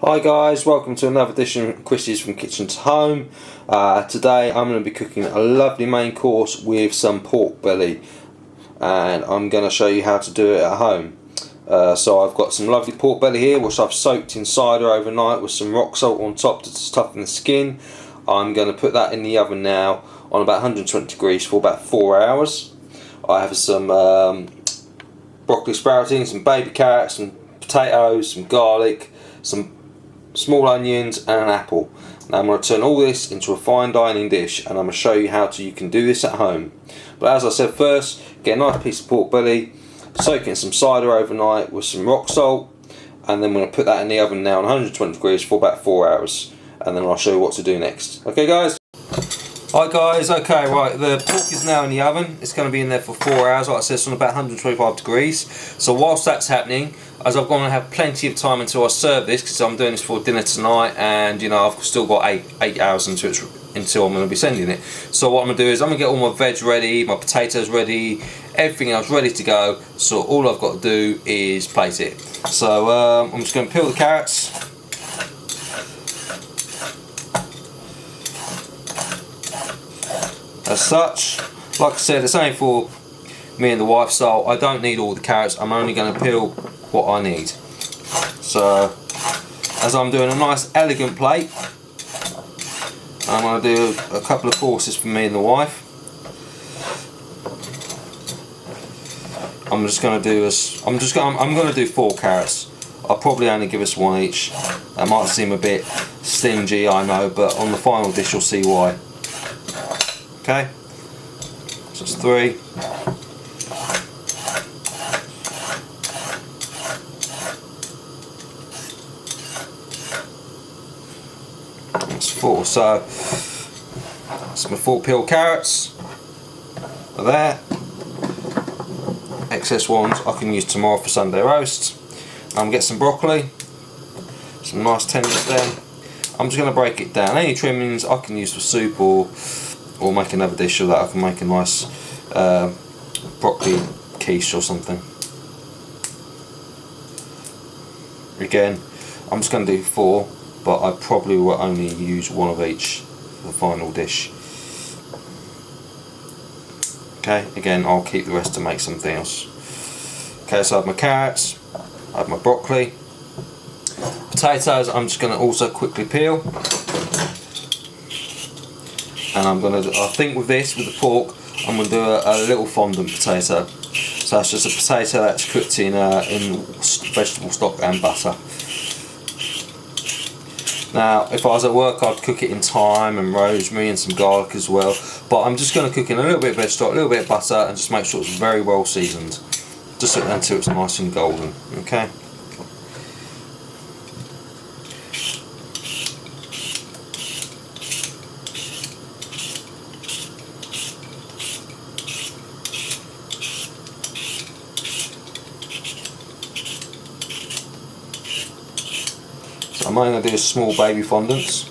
Hi guys, welcome to another edition of Chrissy's from Kitchen to Home. Today I'm going to be cooking a lovely main course with some pork belly, and I'm going to show you how to do it at home. So I've got some lovely pork belly here which I've soaked in cider overnight with some rock salt on top to toughen the skin. I'm going to put that in the oven now on about 120 degrees for about 4 hours. I have some broccoli sprouting, some baby carrots, some potatoes, some garlic, some small onions and an apple. Now I'm going to turn all this into a fine dining dish, and I'm going to show you how you can do this at home. But as I said, first get a nice piece of pork belly, soak it in some cider overnight with some rock salt, and then I'm going to put that in the oven now on 120 degrees for about 4 hours, and then I'll show you what to do next. Okay guys? Hi guys, okay, right, the pork is now in the oven. It's going to be in there for 4 hours, like I said, it's on about 125 degrees. So whilst that's happening, as I'm going to have plenty of time until I serve this, because I'm doing this for dinner tonight, and you know, I've still got eight hours until I'm going to be sending it. So what I'm going to do is I'm going to get all my veg ready, my potatoes ready, everything else ready to go. So all I've got to do is plate it. So I'm just going to peel the carrots. As such, like I said, it's only for me and the wife, so I don't need all the carrots. I'm only going to peel what I need. So as I'm doing a nice elegant plate, I'm going to do a couple of courses for me and the wife. I'm going to do 4 carrots. I'll probably only give us 1 each. That might seem a bit stingy, I know, but on the final dish you'll see why. Okay, so it's 3. That's 4. So that's my 4 peeled carrots. Are there. Excess ones I can use tomorrow for Sunday roast. I'm going to get some broccoli, some nice tenders there. I'm just going to break it down. Any trimmings I can use for soup or make another dish of that. I can make a nice broccoli quiche or something. Again, I'm just going to do 4, but I probably will only use 1 of each for the final dish. Okay, again, I'll keep the rest to make something else. Okay, so I have my carrots, I have my broccoli. Potatoes I'm just going to also quickly peel. And I think with the pork, I'm going to do a little fondant potato. So that's just a potato that's cooked in vegetable stock and butter. Now, if I was at work, I'd cook it in thyme and rosemary and some garlic as well. But I'm just going to cook in a little bit of veg stock, a little bit of butter, and just make sure it's very well seasoned, just until it's nice and golden. Okay. I'm only going to do small baby fondants.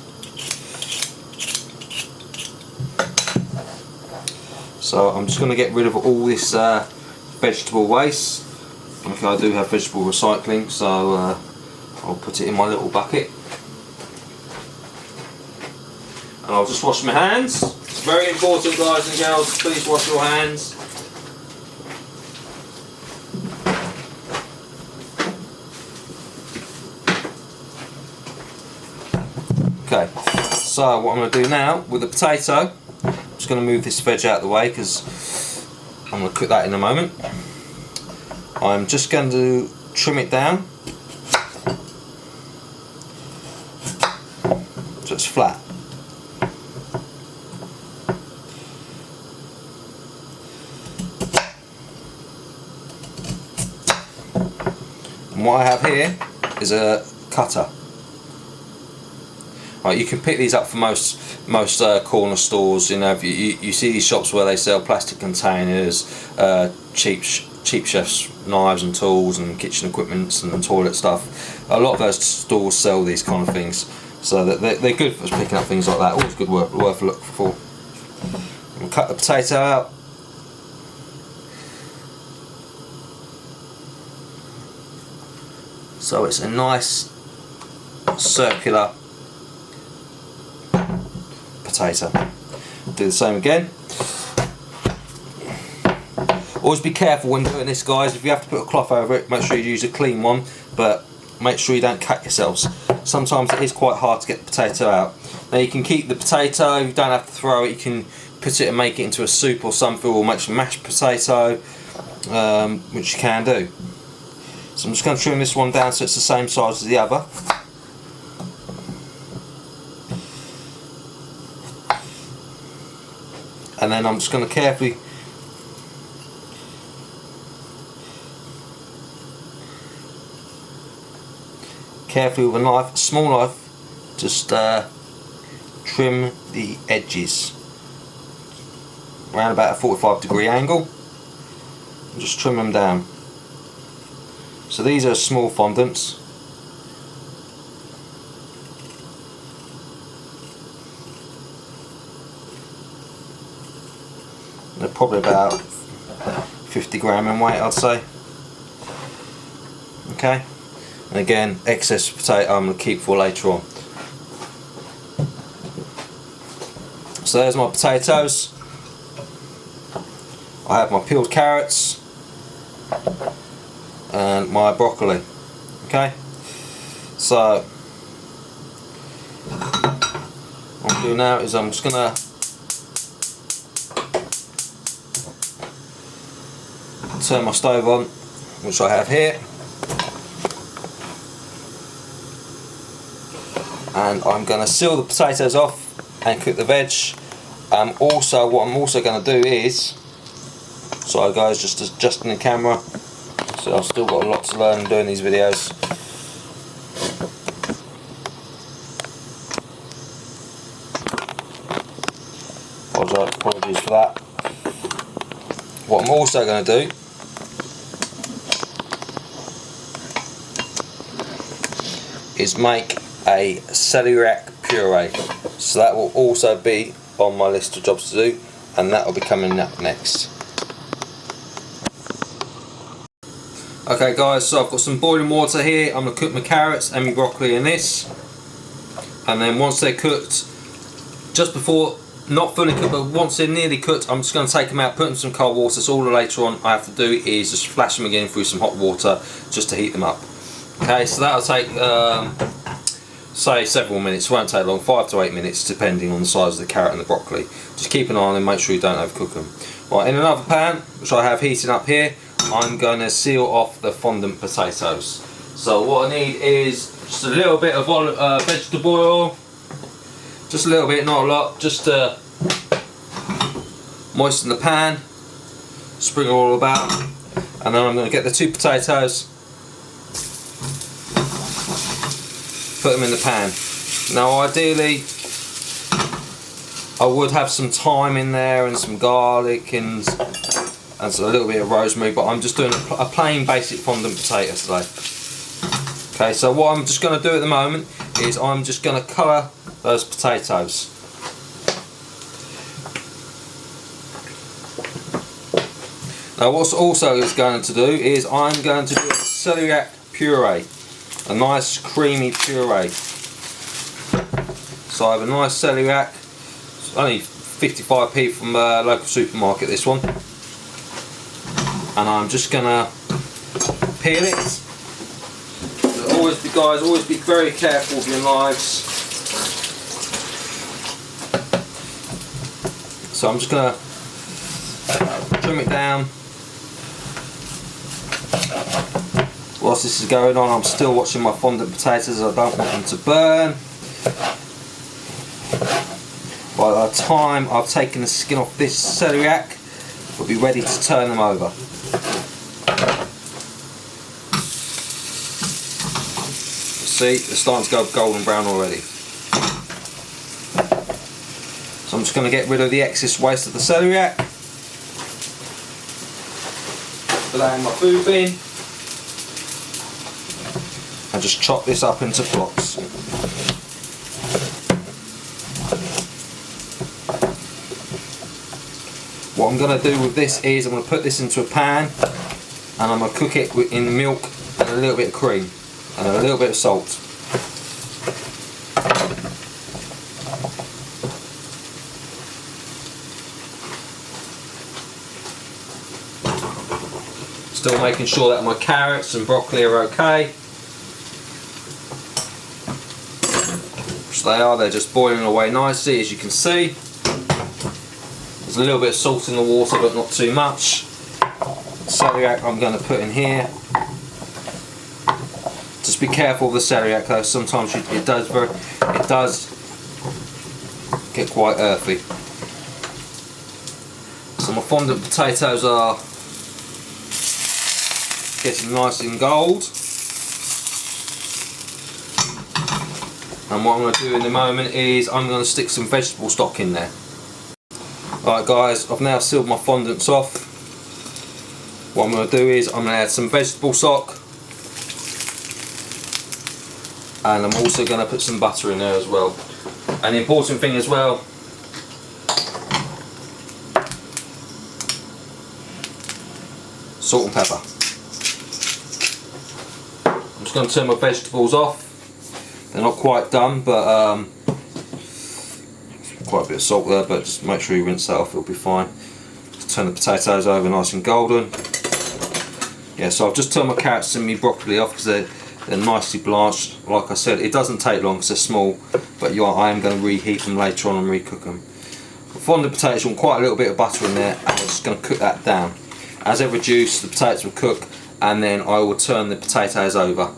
So I'm just going to get rid of all this vegetable waste. Okay, I do have vegetable recycling, so I'll put it in my little bucket. And I'll just wash my hands. It's very important, guys and girls, please wash your hands. Okay, so what I'm going to do now with the potato, I'm just going to move this veg out of the way because I'm going to cook that in a moment. I'm just going to trim it down so it's flat. And what I have here is a cutter. Right, you can pick these up from most corner stores. You know, you see these shops where they sell plastic containers, cheap chefs knives and tools and kitchen equipment and toilet stuff. A lot of those stores sell these kind of things, so that they're good for picking up things like that. Always good worth a look for. We'll cut the potato out. So it's a nice circular potato. Do the same again. Always be careful when doing this, guys. If you have to put a cloth over it, make sure you use a clean one, but make sure you don't cut yourselves. Sometimes it is quite hard to get the potato out. Now you can keep the potato, you don't have to throw it, you can put it and make it into a soup or something, or make some mashed potato, which you can do. So I'm just going to trim this one down so it's the same size as the other. And then I'm just going to carefully with a knife, a small knife, just trim the edges around about a 45-degree angle and just trim them down. So these are small fondants. They're probably about 50 gram in weight, I'd say. Okay. And again, excess potato I'm going to keep for later on. So there's my potatoes. I have my peeled carrots and my broccoli. Okay, so what I'm doing now is I'm just going to turn my stove on, which I have here. And I'm going to seal the potatoes off and cook the veg. Also, what I'm also going to do is, sorry guys, just adjusting the camera. So I've still got a lot to learn doing these videos. Apologies for that. What I'm also going to do is make a celeriac puree, so that will also be on my list of jobs to do, and that will be coming up next. Okay guys, so I've got some boiling water here. I'm going to cook my carrots and my broccoli in this, and then once they're cooked, just before, not fully cooked, but once they're nearly cooked, I'm just going to take them out, put them in some cold water. So all later on I have to do is just flash them again through some hot water just to heat them up. Okay, so that'll take say several minutes, won't take long, 5 to 8 minutes depending on the size of the carrot and the broccoli. Just keep an eye on them, make sure you don't overcook them. Right, in another pan, which I have heating up here, I'm going to seal off the fondant potatoes. So what I need is just a little bit of vegetable oil, just a little bit, not a lot, just to moisten the pan, sprinkle all about, and then I'm going to get the 2 potatoes, put them in the pan. Now ideally I would have some thyme in there and some garlic and a little bit of rosemary, but I'm just doing a plain basic fondant potato today. Okay, so what I'm just going to do at the moment is I'm just going to colour those potatoes. Now what also is going to do is I'm going to do a celeriac puree. A nice creamy puree. So I have a nice celeriac, it's only 55p from a local supermarket, this one, and I'm just gonna peel it. So always be very careful with your knives. So I'm just gonna trim it down. Whilst this is going on, I'm still watching my fondant potatoes. I don't want them to burn. By the time I've taken the skin off this celeriac, we'll be ready to turn them over. See, they're starting to go golden brown already. So I'm just going to get rid of the excess waste of the celeriac. Put that in my food bin. And just chop this up into blocks. What I'm going to do with this is I'm going to put this into a pan and I'm going to cook it in milk and a little bit of cream and a little bit of salt. Still making sure that my carrots and broccoli are okay. Which they are, they're just boiling away nicely, as you can see. There's a little bit of salt in the water, but not too much. Celeriac I'm going to put in here. Just be careful of the celeriac though, sometimes it does get quite earthy. So my fondant potatoes are getting nice and gold. And what I'm going to do in a moment is I'm going to stick some vegetable stock in there. Alright guys, I've now sealed my fondants off. What I'm going to do is I'm going to add some vegetable stock. And I'm also going to put some butter in there as well. And the important thing as well, salt and pepper. I'm just going to turn my vegetables off. They're not quite done, but quite a bit of salt there, but just make sure you rinse that off, it'll be fine. Just turn the potatoes over nice and golden. Yeah, so I've just turned my carrots and my broccoli off because they're nicely blanched. Like I said, it doesn't take long because they're small, but I am going to reheat them later on and recook them. Fondant potatoes, I want quite a little bit of butter in there, and I'm just going to cook that down. As they reduce, the potatoes will cook, and then I will turn the potatoes over.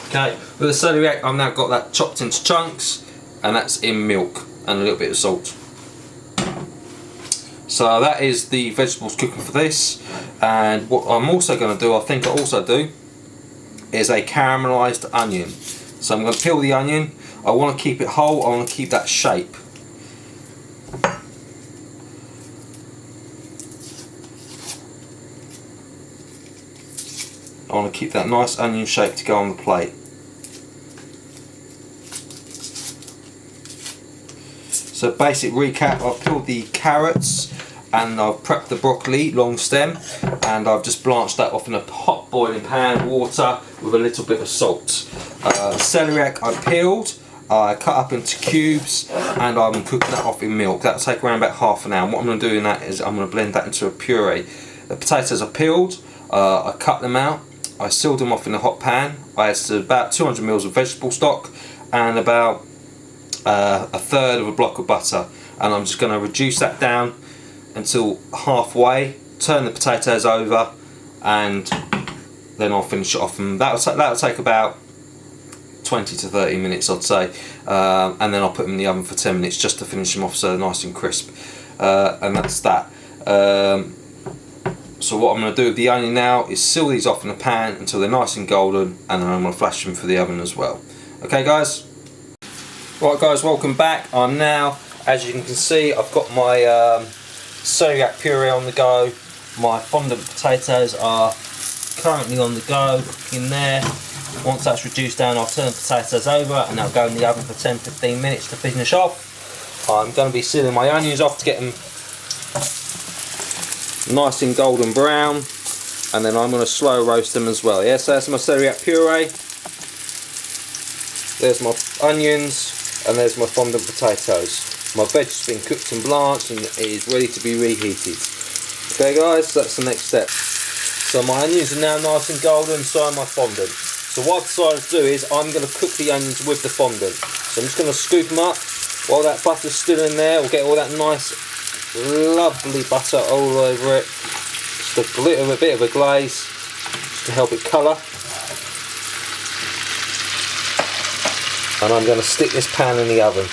Okay, with the celeriac I've now got that chopped into chunks, and that's in milk and a little bit of salt. So that is the vegetables cooking for this. And what I'm also going to do, I think I also do, is a caramelised onion. So I'm going to peel the onion. I want to keep it whole, I want to keep that shape. I want to keep that nice onion shape to go on the plate. So basic recap, I've peeled the carrots and I've prepped the broccoli, long stem, and I've just blanched that off in a hot boiling pan, water with a little bit of salt. Celeriac I peeled, I cut up into cubes, and I'm cooking that off in milk. That'll take around about half an hour. And what I'm going to do in that is I'm going to blend that into a puree. The potatoes are peeled, I cut them out, I sealed them off in a hot pan. I added about 200 ml of vegetable stock and about a third of a block of butter, and I'm just going to reduce that down until halfway, turn the potatoes over, and then I'll finish it off, and that'll take about 20 to 30 minutes I'd say, and then I'll put them in the oven for 10 minutes just to finish them off so they're nice and crisp, and that's that. So what I'm going to do with the onion now is seal these off in a pan until they're nice and golden, and then I'm going to flash them for the oven as well. Okay guys? Right guys, welcome back. I'm now, as you can see, I've got my celeriac puree on the go. My fondant potatoes are currently on the go, cooking there. Once that's reduced down, I'll turn the potatoes over and they'll go in the oven for 10-15 minutes to finish off. I'm going to be sealing my onions off to get them nice and golden brown, and then I'm going to slow roast them as well. Yeah, so that's my celeriac puree. There's my onions. And there's my fondant potatoes. My veg's been cooked and blanched and it is ready to be reheated. Okay guys, that's the next step. So my onions are now nice and golden, so are my fondant. So what I've decided to do is I'm going to cook the onions with the fondant. So I'm just going to scoop them up while that butter's still in there. We'll get all that nice, lovely butter all over it. Just a bit of a glaze, just to help it colour. And I'm going to stick this pan in the oven.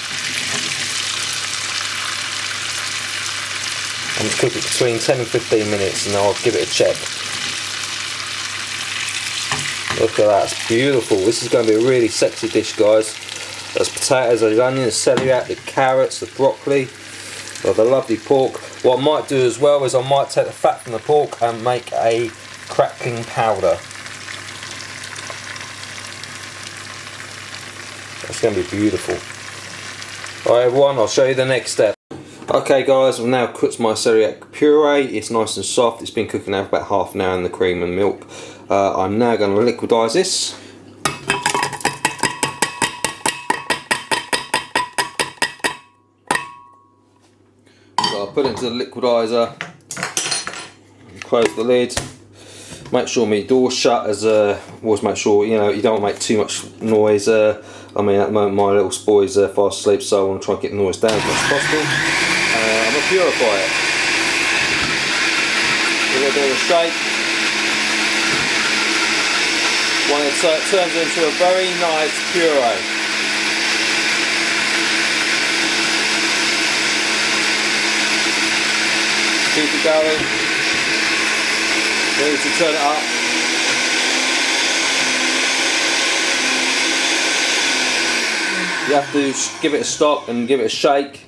I'm going to cook it between 10 and 15 minutes, and I'll give it a check. Look at that, it's beautiful. This is going to be a really sexy dish, guys. There's potatoes, there's onions, the celeriac, the carrots, the broccoli, the lovely pork. What I might do as well is I might take the fat from the pork and make a crackling powder. It's going to be beautiful. Alright everyone, I'll show you the next step. Okay guys, I've now cooked my celeriac puree. It's nice and soft. It's been cooking now for about half an hour in the cream and milk. I'm now going to liquidise this. So I'll put it into the liquidizer. close the lid. Make sure my door's shut, as always make sure you don't want to make too much noise. I mean, at the moment my little boy's fast asleep, so I want to try and get the noise down as much as possible. I'm going to purify it. Give it a bit of a shake. So it turns into a very nice puree. Keep it going. We need to turn it up. You have to give it a stop and give it a shake.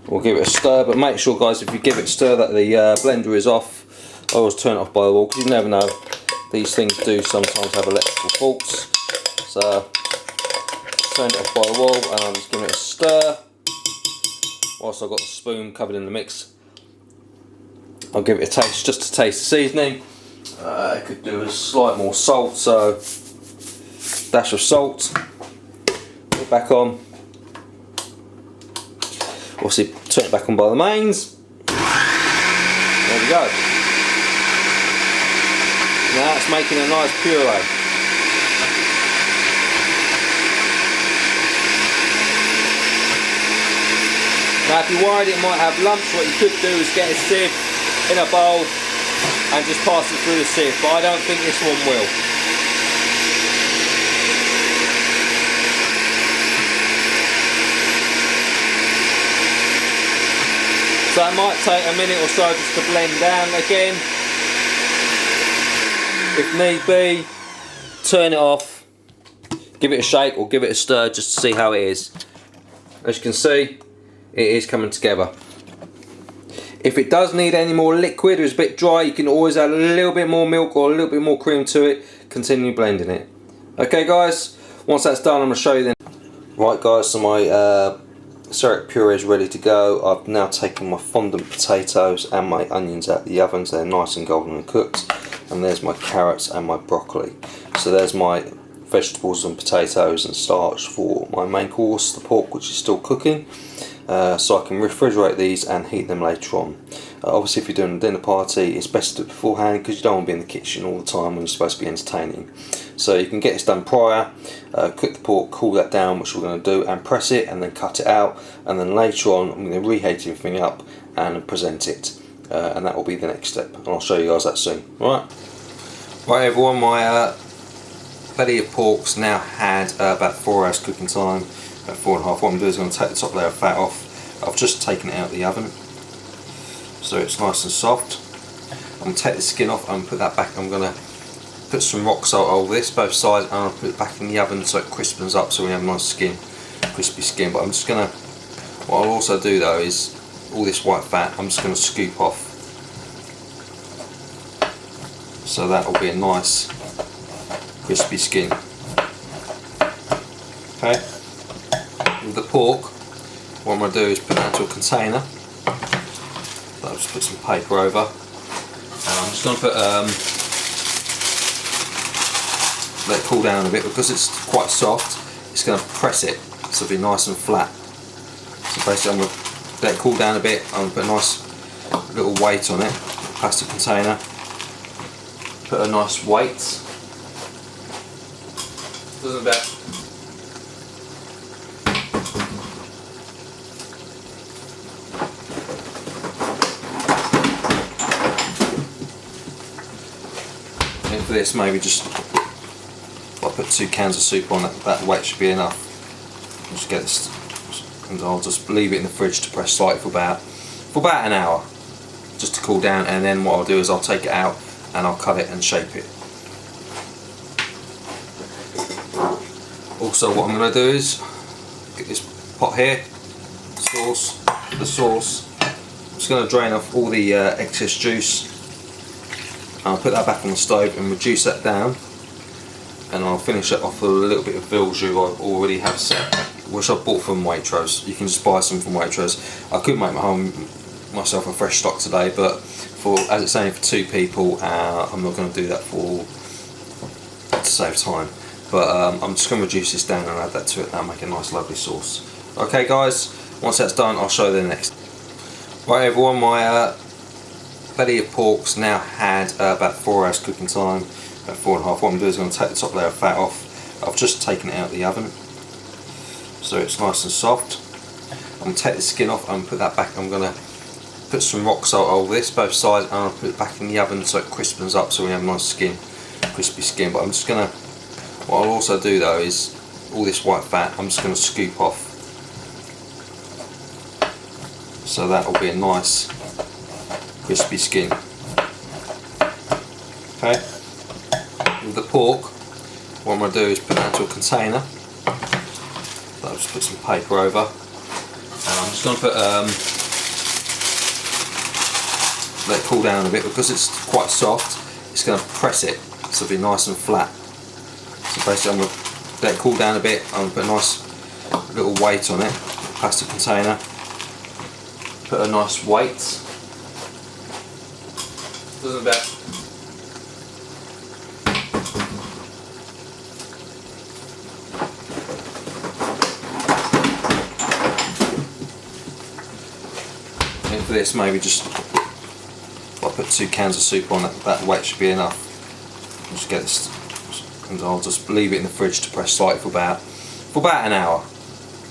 Or give it a stir, but make sure, guys, if you give it a stir that the blender is off. I always turn it off by the wall, because you never know, these things do sometimes have electrical faults. So turn it off by the wall, and I'm just giving it a stir. Whilst I've got the spoon covered in the mix, I'll give it a taste, just to taste the seasoning. I could do a slight more salt, so dash of salt. Put it back on. Obviously, turn it back on by the mains. There we go. Now it's making a nice puree. Now if you're worried it might have lumps, what you could do is get a sieve in a bowl and just pass it through the sieve, but I don't think this one will. So it might take a minute or so just to blend down again. If need be, turn it off, give it a shake or give it a stir just to see how it is. As you can see, it is coming together. If it does need any more liquid or is a bit dry, you can always add a little bit more milk or a little bit more cream to it. Continue blending it. Okay guys, once that's done I'm going to show you then. Right guys, so my celeriac puree is ready to go. I've now taken my fondant potatoes and my onions out of the oven, so they're nice and golden and cooked. And there's my carrots and my broccoli. So there's my vegetables and potatoes and starch for my main course, the pork, which is still cooking. So I can refrigerate these and heat them later on. Obviously if you're doing a dinner party, it's best to do it beforehand, because you don't want to be in the kitchen all the time when you're supposed to be entertaining. So you can get this done prior, cook the pork, cool that down, which we're going to do, and press it and then cut it out, and then later on I'm going to reheat everything up and present it. And that will be the next step, and I'll show you guys that soon. Right everyone, my belly of pork's now had about 4 hours cooking time, about 4.5. What I'm going to do is I'm going to take the top layer of fat off. I've just taken it out of the oven, so it's nice and soft. I'm going to take the skin off and put that back. I'm going to put some rock salt over this, both sides, and I'll put it back in the oven so it crispens up, so we have nice skin, crispy skin. But I'm just going to, what I'll also do though is, all this white fat I'm just going to scoop off, so that will be a nice crispy skin. Okay, with the pork, what I'm going to do is put that into a container. So I'll just put some paper over, and I'm just going to put let it cool down a bit, because it's quite soft. It's going to press it so it'll be nice and flat. So basically I'm going to let it cool down a bit. I'm going to put a nice little weight on it, plastic container, put a nice weight, doesn't about and for this maybe just, I'll put 2 cans of soup on it, that weight should be enough. Just get this, and I'll just leave it in the fridge to press slightly for about an hour, just to cool down, and then what I'll do is I'll take it out and I'll cut it and shape it. Also what I'm going to do is get this pot here, the sauce. I'm just going to drain off all the excess juice, and I'll put that back on the stove and reduce that down, and I'll finish it off with a little bit of veal jus I already have set, which I bought from Waitrose. You can just buy some from Waitrose. I couldn't make myself a fresh stock today, but as it's only for 2 people, I'm not going to do that to save time. But I'm just going to reduce this down and add that to it, and make a nice lovely sauce. Okay guys, once that's done I'll show you the next. Right everyone, my belly of pork's now had about 4 hours cooking time, about 4.5. What I'm doing is going to take the top layer of fat off. I've just taken it out of the oven, so it's nice and soft. I'm going to take the skin off and put that back. I'm going to put some rock salt over this, both sides, and I'll put it back in the oven so it crispens up so we have nice skin, crispy skin. But I'm just going to, what I'll also do though is, all this white fat, I'm just going to scoop off. So that will be a nice crispy skin. Okay. With the pork, what I'm going to do is put that into a container. So I'll just put some paper over. And I'm just going to put let it cool down a bit, because it's quite soft. It's going to press it so it'll be nice and flat. So basically, I'm going to let it cool down a bit. I'm going to put a nice little weight on it, plastic container. Put a nice weight. Doesn't about and for this, maybe just I'll put 2 cans of soup on it. That weight should be enough. Just get this, and I'll just leave it in the fridge to press slightly for about an hour,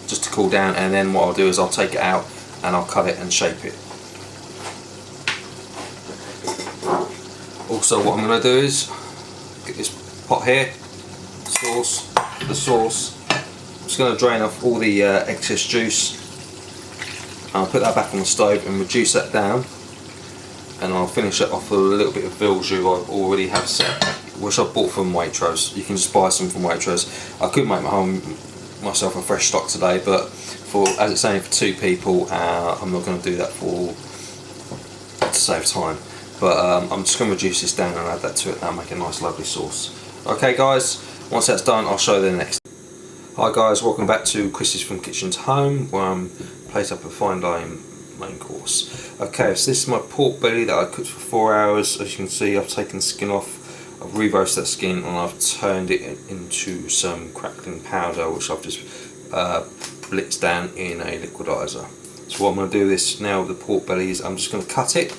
just to cool down. And then what I'll do is I'll take it out and I'll cut it and shape it. Also, what I'm going to do is get this pot here, the sauce. I'm just going to drain off all the excess juice, and I'll put that back on the stove and reduce that down, and I'll finish it off with a little bit of veal jus I already have set, which I bought from Waitrose. You can just buy some from Waitrose. I could make myself a fresh stock today, but as it's saying, for 2 people, I'm not going to do that to save time. But I'm just going to reduce this down and add that to it. That'll make a nice lovely sauce. Okay guys, once that's done, I'll show you the next. Hi guys, welcome back to Chris's from Kitchen to Home, where I'm plate up a fine dining main course. Okay, so this is my pork belly that I cooked for 4 hours. As you can see, I've taken the skin off, I've re-roasted that skin, and I've turned it into some crackling powder, which I've just blitzed down in a liquidizer. So what I'm going to do this now with the pork belly is I'm just going to cut it,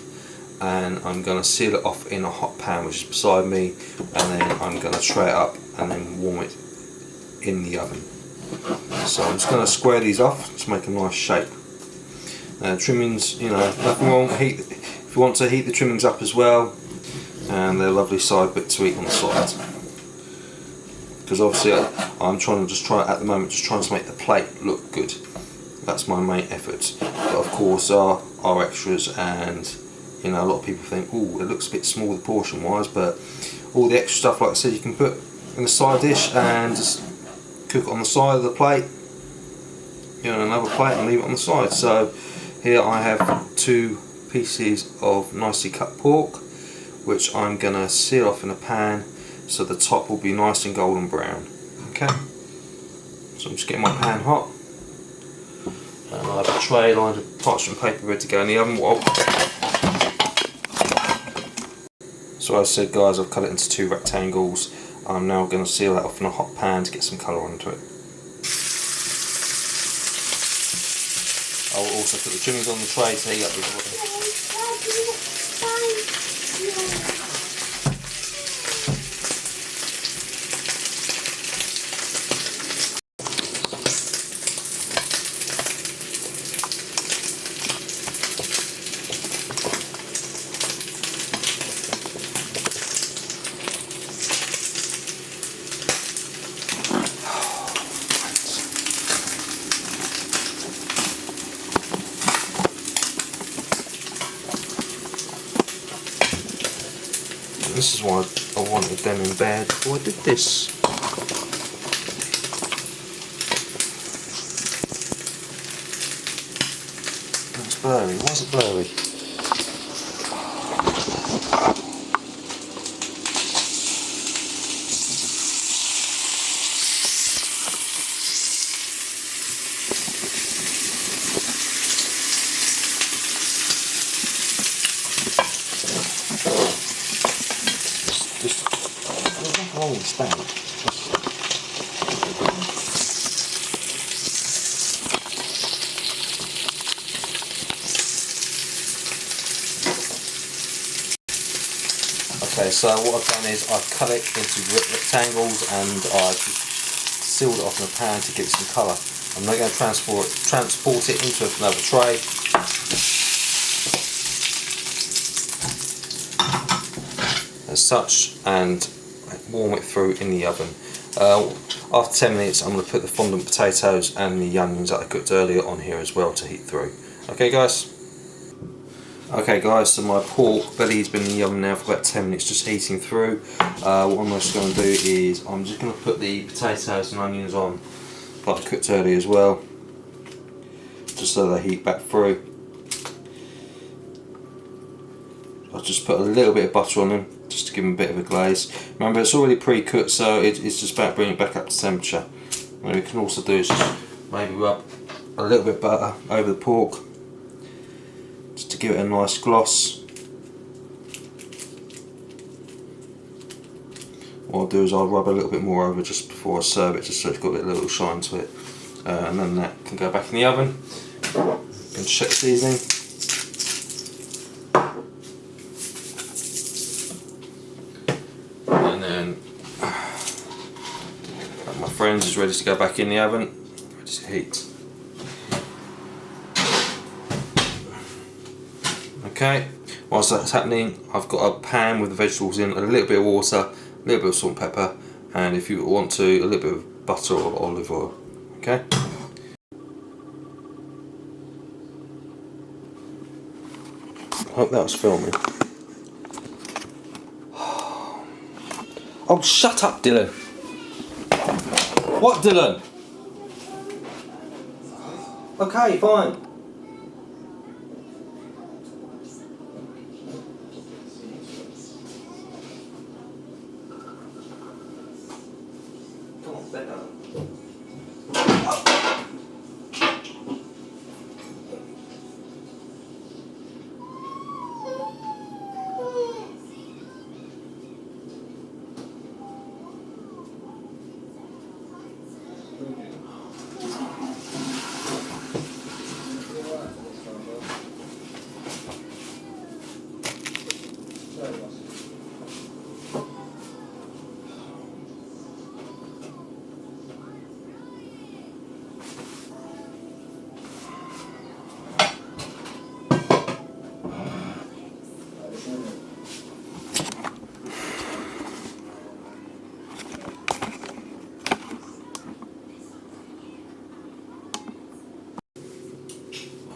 and I'm going to seal it off in a hot pan which is beside me, and then I'm going to tray it up and then warm it in the oven. So I'm just going to square these off to make a nice shape. Trimmings, you know, nothing wrong. If you want to heat the trimmings up as well, and they're a lovely side bit to eat on the side. Because obviously I'm trying at the moment to make the plate look good. That's my main effort. But of course there are extras, and you know, a lot of people think, oh, it looks a bit small the portion wise, but all the extra stuff, like I said, you can put in a side dish and just cook it on the side of the plate, you know, another plate, and leave it on the side. So here I have 2 pieces of nicely cut pork, which I'm going to seal off in a pan so the top will be nice and golden brown. Okay, so I'm just getting my pan hot, and I have a tray lined with parchment paper ready to go in the oven. So as I said guys, I've cut it into 2 rectangles. I'm now going to seal that off in a hot pan to get some colour onto it. I will also put the trimmings on the tray to heat up the oil. This is why I wanted them in bed before I did this. It's blurry. Why is it blurry? Wrong stand. Okay, so what I've done is I've cut it into rectangles and I've just sealed it off in a pan to give it some colour. I'm now going to transport it into another tray. As such, and warm it through in the oven. After 10 minutes I'm going to put the fondant potatoes and the onions that I cooked earlier on here as well to heat through. Okay guys? Okay guys, so my pork belly's been in the oven now for about 10 minutes just heating through. What I'm just going to do is I'm just going to put the potatoes and onions on that I cooked earlier as well, just so they heat back through. I'll just put a little bit of butter on them just to give them a bit of a glaze. Remember, it's already pre-cooked, so it's just about bringing it back up to temperature. What we can also do is just maybe rub a little bit of butter over the pork just to give it a nice gloss. What I'll do is I'll rub a little bit more over just before I serve it, just so it's got a little shine to it. And then that can go back in the oven. You can check the seasoning. And then my friends is ready to go back in the oven, ready to heat. Okay, whilst that's happening, I've got a pan with the vegetables in, a little bit of water, a little bit of salt and pepper, and if you want to, a little bit of butter or olive oil. Okay. I hope that was filming. Oh, shut up, Dylan. What, Dylan? Okay, fine. Come on, bed down.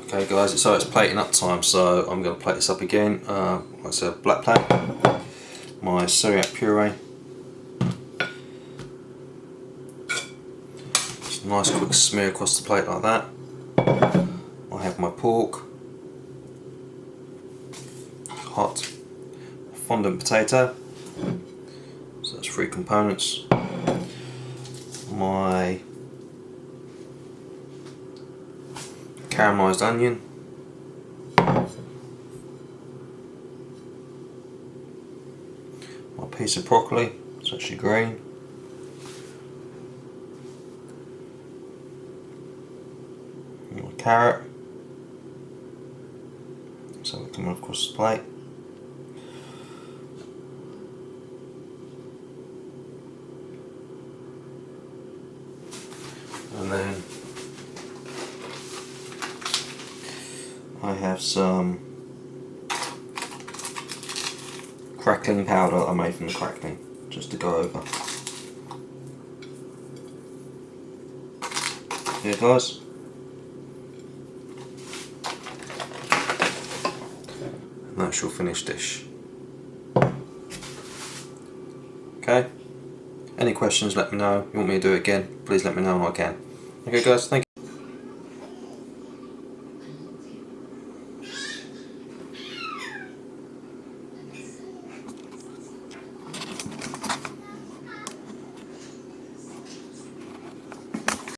Okay guys, so it's plating up time, so I'm going to plate this up again. It's a black plate, my celeriac puree, just a nice quick smear across the plate like that. I have my pork, hot fondant potato, so that's 3 components, my caramelised onion, my piece of broccoli, it's actually green, my carrot, so we come across the plate, and then I have some crackling powder I made from the crackling, just to go over. Here guys. And that's your finished dish. Okay? Any questions, let me know. You want me to do it again, please let me know and I can. Okay guys, thank you.